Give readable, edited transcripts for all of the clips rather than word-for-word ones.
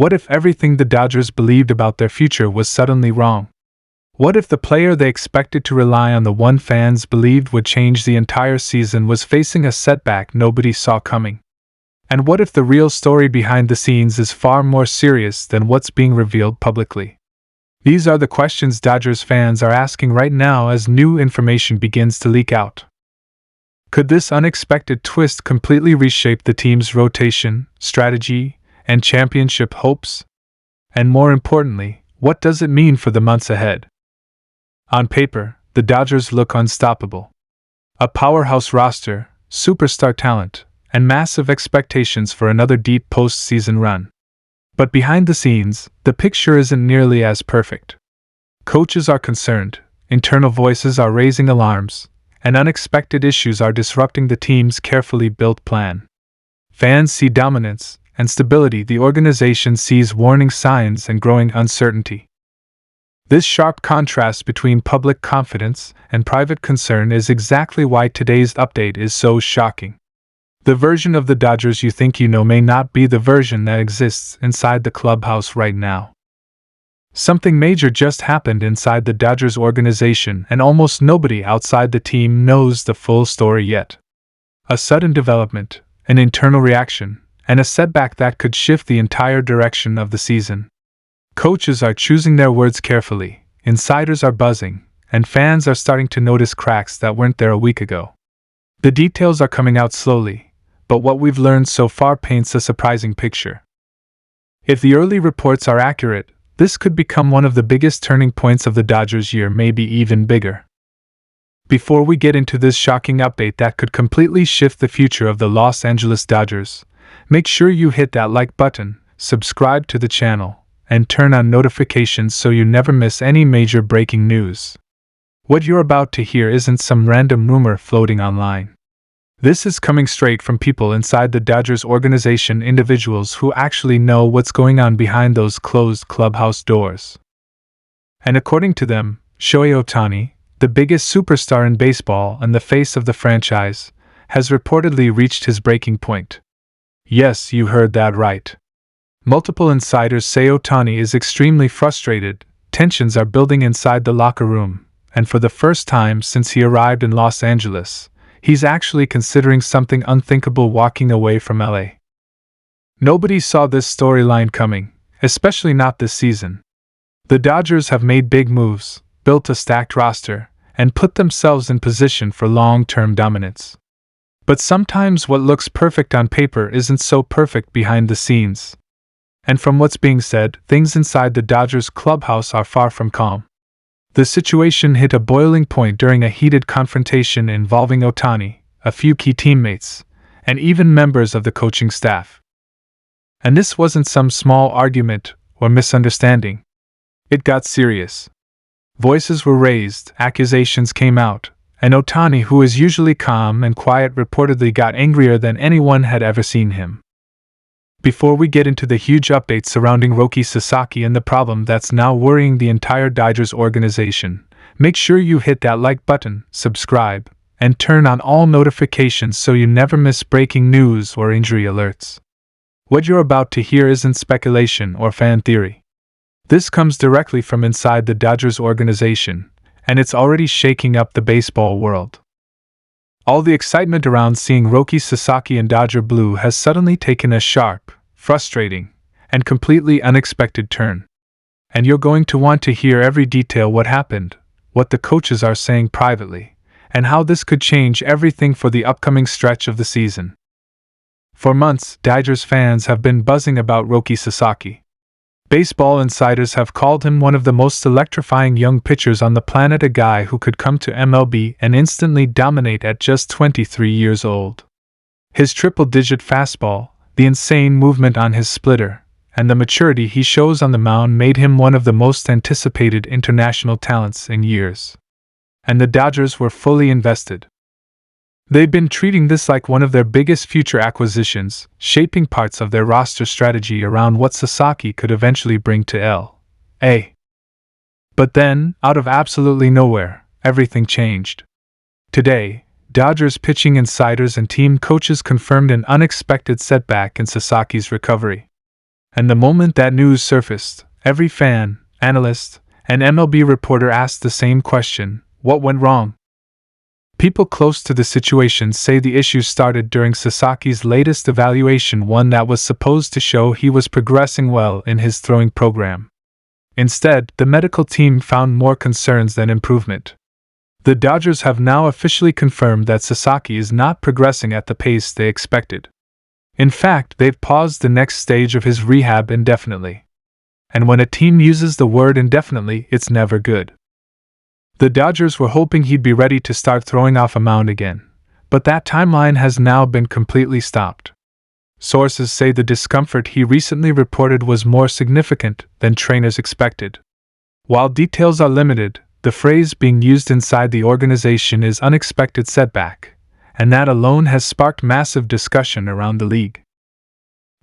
What if everything the Dodgers believed about their future was suddenly wrong? What if the player they expected to rely on, the one fans believed would change the entire season, was facing a setback nobody saw coming? And what if the real story behind the scenes is far more serious than what's being revealed publicly? These are the questions Dodgers fans are asking right now as new information begins to leak out. Could this unexpected twist completely reshape the team's rotation, strategy, and championship hopes? And more importantly, what does it mean for the months ahead? On paper, the Dodgers look unstoppable. A powerhouse roster, superstar talent, and massive expectations for another deep postseason run. But behind the scenes, the picture isn't nearly as perfect. Coaches are concerned, internal voices are raising alarms, and unexpected issues are disrupting the team's carefully built plan. Fans see dominance and stability, the organization sees warning signs and growing uncertainty. This sharp contrast between public confidence and private concern is exactly why today's update is so shocking. The version of the Dodgers you think you know may not be the version that exists inside the clubhouse right now. Something major just happened inside the Dodgers organization, and almost nobody outside the team knows the full story yet. A sudden development, an internal reaction, and a setback that could shift the entire direction of the season. Coaches are choosing their words carefully, insiders are buzzing, and fans are starting to notice cracks that weren't there a week ago. The details are coming out slowly, but what we've learned so far paints a surprising picture. If the early reports are accurate, this could become one of the biggest turning points of the Dodgers' year, maybe even bigger. Before we get into this shocking update that could completely shift the future of the Los Angeles Dodgers, make sure you hit that like button, subscribe to the channel, and turn on notifications so you never miss any major breaking news. What you're about to hear isn't some random rumor floating online. This is coming straight from people inside the Dodgers organization, individuals who actually know what's going on behind those closed clubhouse doors. And according to them, Shohei Ohtani, the biggest superstar in baseball and the face of the franchise, has reportedly reached his breaking point. Yes, you heard that right. Multiple insiders say Ohtani is extremely frustrated, tensions are building inside the locker room, and for the first time since he arrived in Los Angeles, he's actually considering something unthinkable: walking away from LA. Nobody saw this storyline coming, especially not this season. The Dodgers have made big moves, built a stacked roster, and put themselves in position for long-term dominance. But sometimes what looks perfect on paper isn't so perfect behind the scenes. And from what's being said, things inside the Dodgers clubhouse are far from calm. The situation hit a boiling point during a heated confrontation involving Ohtani, a few key teammates, and even members of the coaching staff. And this wasn't some small argument or misunderstanding. It got serious. Voices were raised, accusations came out, and Ohtani, who is usually calm and quiet, reportedly got angrier than anyone had ever seen him. Before we get into the huge updates surrounding Roki Sasaki and the problem that's now worrying the entire Dodgers organization, make sure you hit that like button, subscribe, and turn on all notifications so you never miss breaking news or injury alerts. What you're about to hear isn't speculation or fan theory. This comes directly from inside the Dodgers organization, and it's already shaking up the baseball world. All the excitement around seeing Roki Sasaki in Dodger blue has suddenly taken a sharp, frustrating, and completely unexpected turn. And you're going to want to hear every detail: what happened, what the coaches are saying privately, and how this could change everything for the upcoming stretch of the season. For months, Dodgers fans have been buzzing about Roki Sasaki. Baseball insiders have called him one of the most electrifying young pitchers on the planet, a guy who could come to MLB and instantly dominate at just 23 years old. His triple-digit fastball, the insane movement on his splitter, and the maturity he shows on the mound made him one of the most anticipated international talents in years. And the Dodgers were fully invested. They've been treating this like one of their biggest future acquisitions, shaping parts of their roster strategy around what Sasaki could eventually bring to L.A. But then, out of absolutely nowhere, everything changed. Today, Dodgers pitching insiders and team coaches confirmed an unexpected setback in Sasaki's recovery. And the moment that news surfaced, every fan, analyst, and MLB reporter asked the same question: what went wrong? People close to the situation say the issue started during Sasaki's latest evaluation, one that was supposed to show he was progressing well in his throwing program. Instead, the medical team found more concerns than improvement. The Dodgers have now officially confirmed that Sasaki is not progressing at the pace they expected. In fact, they've paused the next stage of his rehab indefinitely. And when a team uses the word indefinitely, it's never good. The Dodgers were hoping he'd be ready to start throwing off a mound again, but that timeline has now been completely stopped. Sources say the discomfort he recently reported was more significant than trainers expected. While details are limited, the phrase being used inside the organization is unexpected setback, and that alone has sparked massive discussion around the league.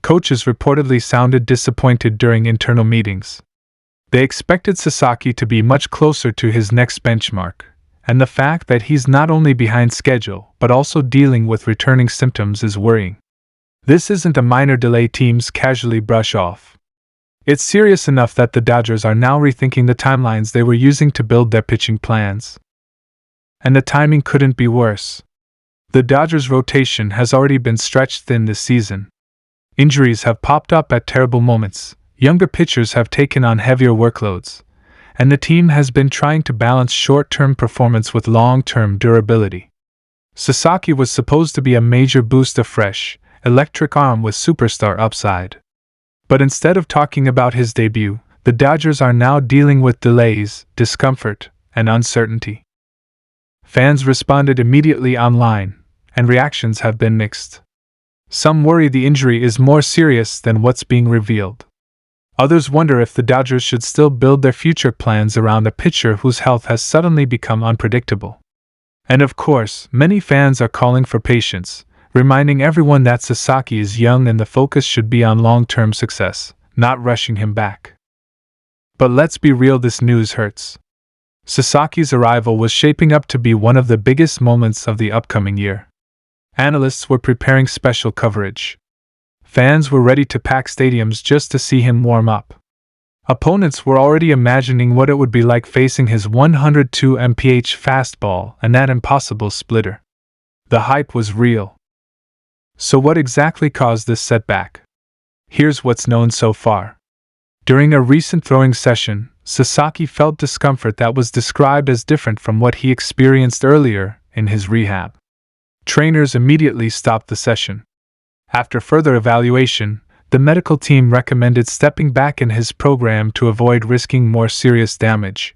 Coaches reportedly sounded disappointed during internal meetings. They expected Sasaki to be much closer to his next benchmark, and the fact that he's not only behind schedule but also dealing with returning symptoms is worrying. This isn't a minor delay teams casually brush off. It's serious enough that the Dodgers are now rethinking the timelines they were using to build their pitching plans. And the timing couldn't be worse. The Dodgers' rotation has already been stretched thin this season. Injuries have popped up at terrible moments. Younger pitchers have taken on heavier workloads, and the team has been trying to balance short-term performance with long-term durability. Sasaki was supposed to be a major boost of fresh, electric arm with superstar upside. But instead of talking about his debut, the Dodgers are now dealing with delays, discomfort, and uncertainty. Fans responded immediately online, and reactions have been mixed. Some worry the injury is more serious than what's being revealed. Others wonder if the Dodgers should still build their future plans around a pitcher whose health has suddenly become unpredictable. And of course, many fans are calling for patience, reminding everyone that Sasaki is young and the focus should be on long-term success, not rushing him back. But let's be real, this news hurts. Sasaki's arrival was shaping up to be one of the biggest moments of the upcoming year. Analysts were preparing special coverage. Fans were ready to pack stadiums just to see him warm up. Opponents were already imagining what it would be like facing his 102 mph fastball and that impossible splitter. The hype was real. So what exactly caused this setback? Here's what's known so far. During a recent throwing session, Sasaki felt discomfort that was described as different from what he experienced earlier in his rehab. Trainers immediately stopped the session. After further evaluation, the medical team recommended stepping back in his program to avoid risking more serious damage.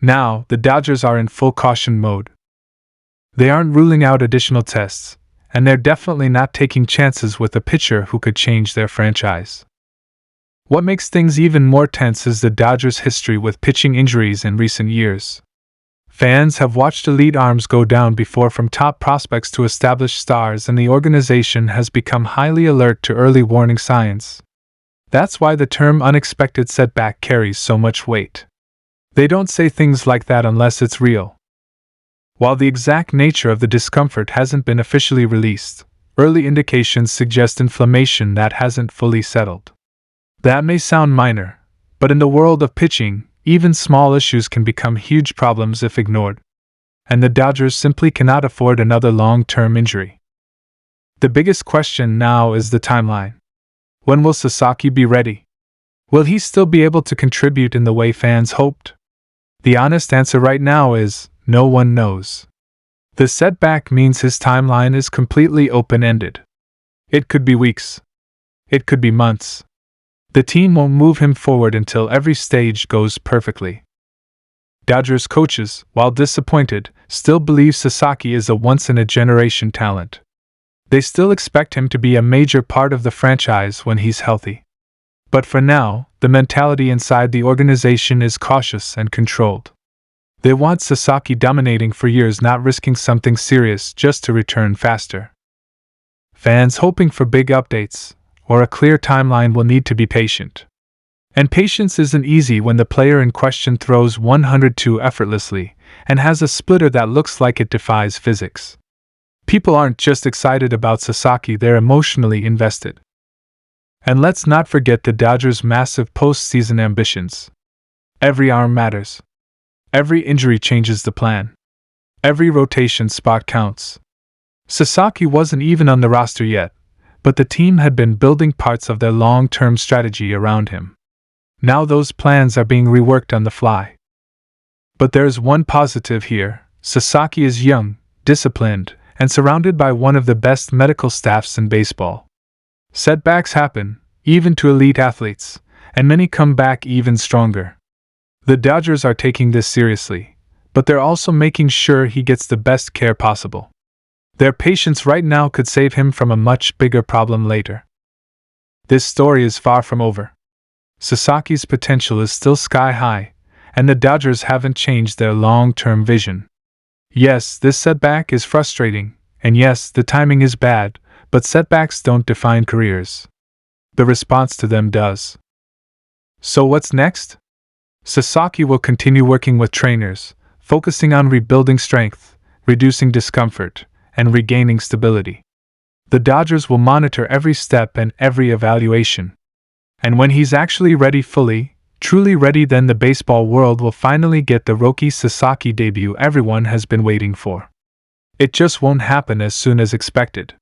Now, the Dodgers are in full caution mode. They aren't ruling out additional tests, and they're definitely not taking chances with a pitcher who could change their franchise. What makes things even more tense is the Dodgers' history with pitching injuries in recent years. Fans have watched elite arms go down before, from top prospects to established stars, and the organization has become highly alert to early warning signs. That's why the term unexpected setback carries so much weight. They don't say things like that unless it's real. While the exact nature of the discomfort hasn't been officially released, early indications suggest inflammation that hasn't fully settled. That may sound minor, but in the world of pitching, even small issues can become huge problems if ignored. And the Dodgers simply cannot afford another long-term injury. The biggest question now is the timeline. When will Sasaki be ready? Will he still be able to contribute in the way fans hoped? The honest answer right now is, no one knows. The setback means his timeline is completely open-ended. It could be weeks. It could be months. The team won't move him forward until every stage goes perfectly. Dodgers coaches, while disappointed, still believe Sasaki is a once-in-a-generation talent. They still expect him to be a major part of the franchise when he's healthy. But for now, the mentality inside the organization is cautious and controlled. They want Sasaki dominating for years, not risking something serious just to return faster. Fans hoping for big updates or a clear timeline will need to be patient. And patience isn't easy when the player in question throws 102 effortlessly and has a splitter that looks like it defies physics. People aren't just excited about Sasaki, they're emotionally invested. And let's not forget the Dodgers' massive postseason ambitions. Every arm matters. Every injury changes the plan. Every rotation spot counts. Sasaki wasn't even on the roster yet, but the team had been building parts of their long-term strategy around him. Now those plans are being reworked on the fly. But there's one positive here. Sasaki is young, disciplined, and surrounded by one of the best medical staffs in baseball. Setbacks happen, even to elite athletes, and many come back even stronger. The Dodgers are taking this seriously, but they're also making sure he gets the best care possible. Their patience right now could save him from a much bigger problem later. This story is far from over. Sasaki's potential is still sky high, and the Dodgers haven't changed their long-term vision. Yes, this setback is frustrating, and yes, the timing is bad, but setbacks don't define careers. The response to them does. So what's next? Sasaki will continue working with trainers, focusing on rebuilding strength, reducing discomfort, and regaining stability. The Dodgers will monitor every step and every evaluation. And when he's actually ready truly ready, then the baseball world will finally get the Roki Sasaki debut everyone has been waiting for. It just won't happen as soon as expected.